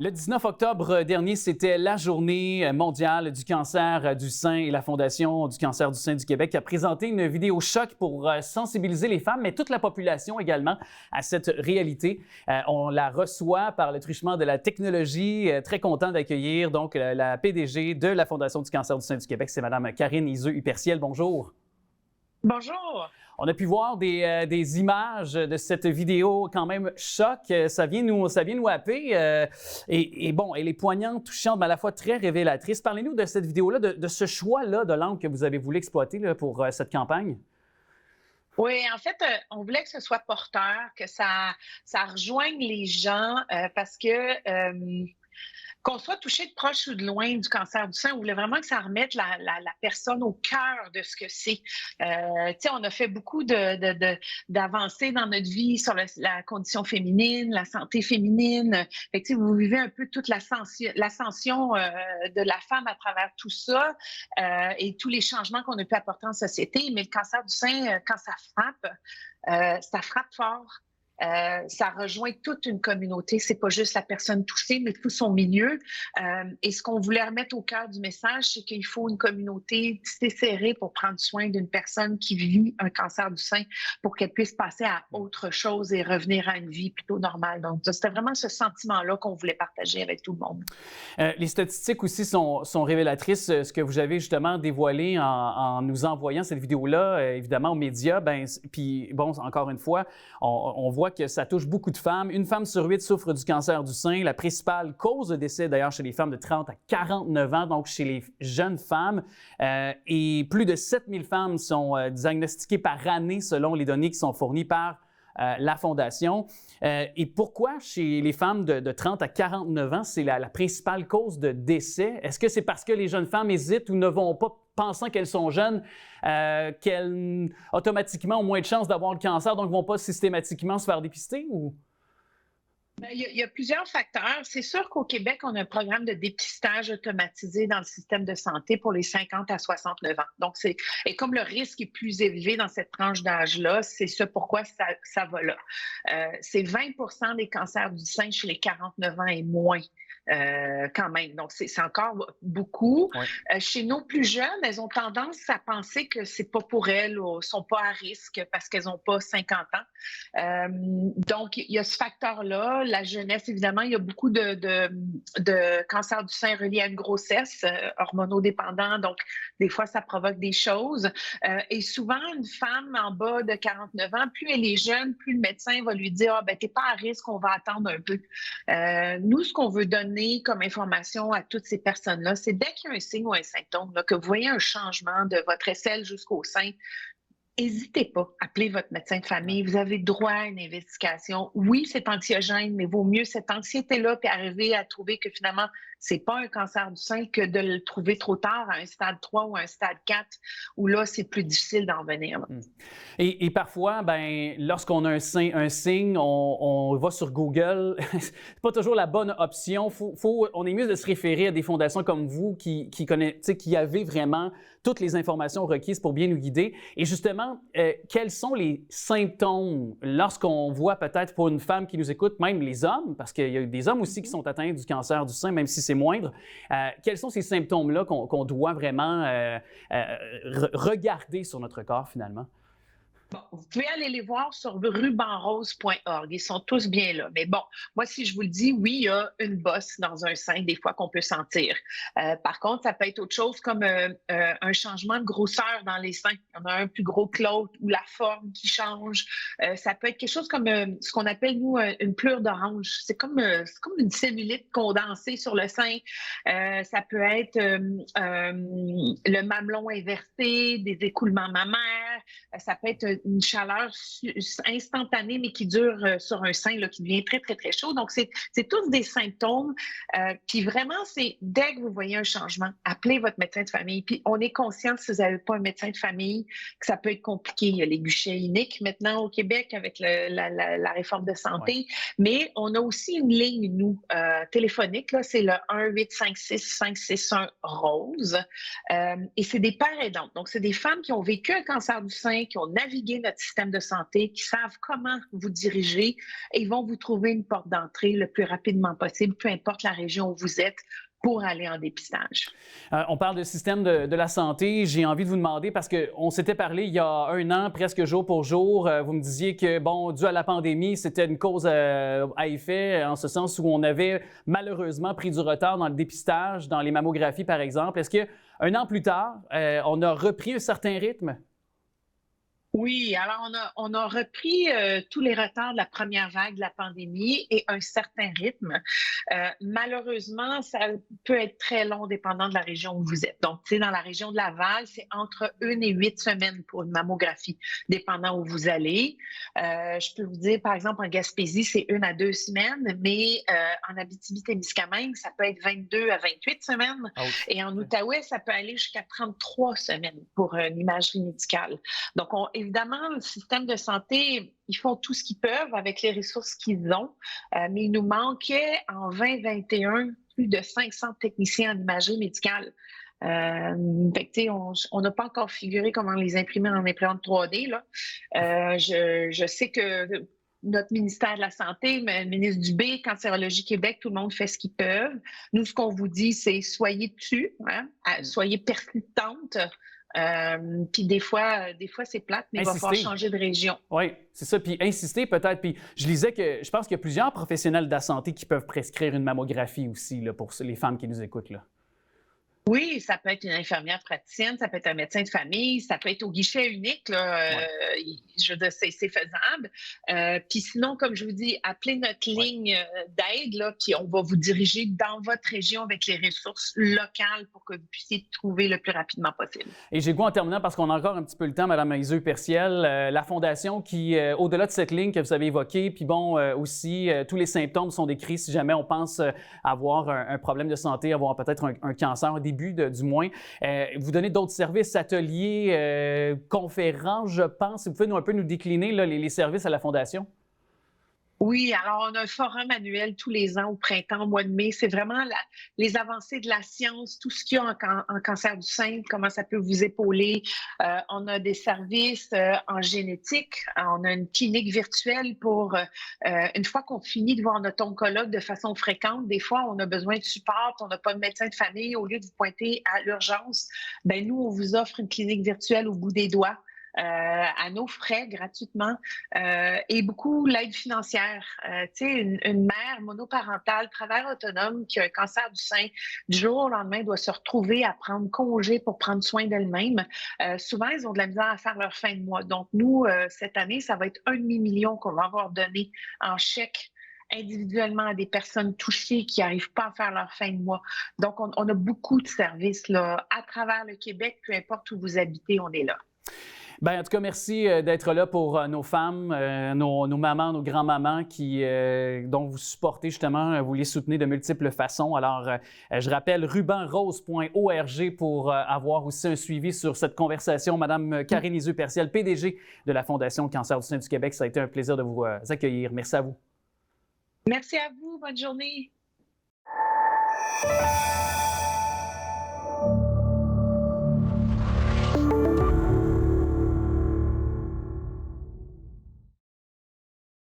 Le 19 octobre dernier, c'était la journée mondiale du cancer du sein et la Fondation du cancer du sein du Québec a présenté une vidéo choc pour sensibiliser les femmes, mais toute la population également à cette réalité. On la reçoit par le truchement de la technologie. Très content d'accueillir donc la PDG de la Fondation du cancer du sein du Québec, c'est Mme Karine Yzeut-Huperciel. Bonjour. Bonjour. On a pu voir des images de cette vidéo quand même choc. Ça vient nous happer. Et bon, elle est poignante, touchante, mais à la fois très révélatrice. Parlez-nous de cette vidéo-là, de ce choix-là de l'angle que vous avez voulu exploiter là, pour cette campagne. Oui, en fait, on voulait que ce soit porteur, que ça rejoigne les gens parce que qu'on soit touché de proche ou de loin du cancer du sein, on voulait vraiment que ça remette la personne au cœur de ce que c'est. On a fait beaucoup d'avancées dans notre vie sur la condition féminine, la santé féminine. Fait que, vous vivez un peu toute l'ascension de la femme à travers tout ça et tous les changements qu'on a pu apporter en société. Mais le cancer du sein, quand ça frappe fort. Ça rejoint toute une communauté. C'est pas juste la personne touchée, mais tout son milieu. Et ce qu'on voulait remettre au cœur du message, c'est qu'il faut une communauté serrée pour prendre soin d'une personne qui vit un cancer du sein pour qu'elle puisse passer à autre chose et revenir à une vie plutôt normale. Donc, c'était vraiment ce sentiment-là qu'on voulait partager avec tout le monde. Les statistiques aussi sont révélatrices. Ce que vous avez justement dévoilé en nous envoyant cette vidéo-là, évidemment, aux médias, puis bon, encore une fois, on voit que ça touche beaucoup de femmes. Une femme sur 8 souffre du cancer du sein. La principale cause de décès, d'ailleurs, chez les femmes de 30 à 49 ans, donc chez les jeunes femmes. Et plus de 7000 femmes sont diagnostiquées par année, selon les données qui sont fournies par la Fondation. Et pourquoi chez les femmes de 30 à 49 ans, c'est la principale cause de décès? Est-ce que c'est parce que les jeunes femmes hésitent ou ne vont pas, pensant qu'elles sont jeunes, qu'elles automatiquement ont moins de chances d'avoir le cancer, donc ne vont pas systématiquement se faire dépister? Ou... Il y a plusieurs facteurs. C'est sûr qu'au Québec, on a un programme de dépistage automatisé dans le système de santé pour les 50 à 69 ans. Donc, et comme le risque est plus élevé dans cette tranche d'âge-là, c'est ça pourquoi ça va là. C'est 20% des cancers du sein chez les 49 ans et moins. Quand même. Donc, c'est encore beaucoup. Oui. Chez nos plus jeunes, elles ont tendance à penser que c'est pas pour elles ou ne sont pas à risque parce qu'elles n'ont pas 50 ans. Donc, il y a ce facteur-là. La jeunesse, évidemment, il y a beaucoup de cancers du sein reliés à une grossesse, hormonodépendant. Donc, des fois, ça provoque des choses. Et souvent, une femme en bas de 49 ans, plus elle est jeune, plus le médecin va lui dire « Ah, ben, t'es pas à risque, on va attendre un peu. » Nous, ce qu'on veut donner comme information à toutes ces personnes-là, c'est dès qu'il y a un signe ou un symptôme, là, que vous voyez un changement de votre aisselle jusqu'au sein, n'hésitez pas, appelez votre médecin de famille. Vous avez droit à une investigation. Oui, c'est anxiogène, mais vaut mieux cette anxiété-là puis arriver à trouver que finalement, c'est pas un cancer du sein que de le trouver trop tard à un stade 3 ou un stade 4 où là, c'est plus difficile d'en venir. Et parfois, lorsqu'on a un signe, on va sur Google. C'est pas toujours la bonne option. On est mieux de se référer à des fondations comme vous qui avez vraiment toutes les informations requises pour bien nous guider. Et justement, quels sont les symptômes lorsqu'on voit peut-être pour une femme qui nous écoute, même les hommes, parce qu'il y a des hommes aussi qui sont atteints du cancer du sein, même si c'est moindre. Quels sont ces symptômes-là qu'on doit vraiment regarder sur notre corps finalement? Bon, vous pouvez aller les voir sur rubanrose.org. Ils sont tous bien là. Mais bon, moi, si je vous le dis, oui, il y a une bosse dans un sein, des fois, qu'on peut sentir. Par contre, ça peut être autre chose comme un changement de grosseur dans les seins. Il y en a un plus gros que l'autre ou la forme qui change. Ça peut être quelque chose comme ce qu'on appelle, nous, une pleure d'orange. C'est comme une cellulite condensée sur le sein. Ça peut être le mamelon inversé, des écoulements mammaires. Ça peut être une chaleur instantanée, mais qui dure sur un sein, là, qui devient très, très, très chaud. Donc, c'est tous des symptômes. Puis vraiment, c'est dès que vous voyez un changement, appelez votre médecin de famille. Puis on est conscient, si vous n'avez pas un médecin de famille, que ça peut être compliqué. Il y a les guichets uniques maintenant au Québec avec la réforme de santé. Ouais. Mais on a aussi une ligne, nous, téléphonique. Là, c'est le 1-856-561-ROSE. Et c'est des pères aidantes. Donc, c'est des femmes qui ont vécu un cancer du sein, qui ont navigué naviguer notre système de santé, qui savent comment vous diriger et ils vont vous trouver une porte d'entrée le plus rapidement possible, peu importe la région où vous êtes, pour aller en dépistage. On parle de système de la santé. J'ai envie de vous demander, parce qu'on s'était parlé il y a un an, presque jour pour jour. Vous me disiez que, bon, dû à la pandémie, c'était une cause à effet, en ce sens où on avait malheureusement pris du retard dans le dépistage, dans les mammographies, par exemple. Est-ce qu'un an plus tard, on a repris un certain rythme? Oui, alors on a repris tous les retards de la première vague de la pandémie et un certain rythme. Malheureusement, ça peut être très long dépendant de la région où vous êtes. Donc, tu sais, dans la région de Laval, c'est entre 1 et 8 semaines pour une mammographie, dépendant où vous allez. Je peux vous dire, par exemple, en Gaspésie, c'est 1 à 2 semaines, mais en Abitibi-Témiscamingue, ça peut être 22 à 28 semaines. Et en Outaouais, ça peut aller jusqu'à 33 semaines pour une imagerie médicale. Donc, évidemment, le système de santé, ils font tout ce qu'ils peuvent avec les ressources qu'ils ont, mais il nous manquait en 2021 plus de 500 techniciens en imagerie médicale. On n'a pas encore figuré comment les imprimer en imprimante 3D. Là. Je sais que notre ministère de la Santé, le ministre Dubé, Cancérologie Québec, tout le monde fait ce qu'ils peuvent. Nous, ce qu'on vous dit, c'est soyez dessus, hein, soyez persistante. Puis des fois c'est plate, mais il va falloir changer de région. Oui, c'est ça. Puis insister peut-être. Puis je lisais que je pense qu'il y a plusieurs professionnels de la santé qui peuvent prescrire une mammographie aussi là, pour les femmes qui nous écoutent, là. Oui, ça peut être une infirmière praticienne, ça peut être un médecin de famille, ça peut être au guichet unique. Là, je veux dire, c'est faisable. Puis sinon, comme je vous dis, appelez notre ligne d'aide, là, puis on va vous diriger dans votre région avec les ressources locales pour que vous puissiez trouver le plus rapidement possible. Et j'ai le goût en terminant, parce qu'on a encore un petit peu le temps, Mme Yzeure-Perciel, la Fondation qui, au-delà de cette ligne que vous avez évoquée, puis bon, aussi, tous les symptômes sont décrits si jamais on pense avoir un problème de santé, avoir peut-être un cancer, début du moins. Vous donnez d'autres services, ateliers, conférences, je pense. Vous pouvez un peu nous décliner là, les services à la Fondation? Oui, alors on a un forum annuel tous les ans au printemps, au mois de mai. C'est vraiment les avancées de la science, tout ce qu'il y a en cancer du sein, comment ça peut vous épauler. On a des services en génétique. On a une clinique virtuelle pour, une fois qu'on finit de voir notre oncologue de façon fréquente, des fois on a besoin de support, on n'a pas de médecin de famille. Au lieu de vous pointer à l'urgence, ben nous, on vous offre une clinique virtuelle au bout des doigts. À nos frais, gratuitement, et beaucoup l'aide financière. Tu sais, une mère monoparentale, travailleur autonome qui a un cancer du sein, du jour au lendemain, doit se retrouver à prendre congé pour prendre soin d'elle-même. Souvent, ils ont de la misère à faire leur fin de mois. Donc, nous, cette année, ça va être 1,5 million qu'on va avoir donné en chèque individuellement à des personnes touchées qui n'arrivent pas à faire leur fin de mois. Donc, on a beaucoup de services là, à travers le Québec, peu importe où vous habitez, on est là. Bien, en tout cas, merci d'être là pour nos femmes, nos mamans, nos grands-mamans dont vous supportez justement, vous les soutenez de multiples façons. Alors, je rappelle rubanrose.org pour avoir aussi un suivi sur cette conversation. Madame Karine Yzeure-Perciel, PDG de la Fondation Cancer du sein du Québec, ça a été un plaisir de vous accueillir. Merci à vous. Merci à vous. Bonne journée.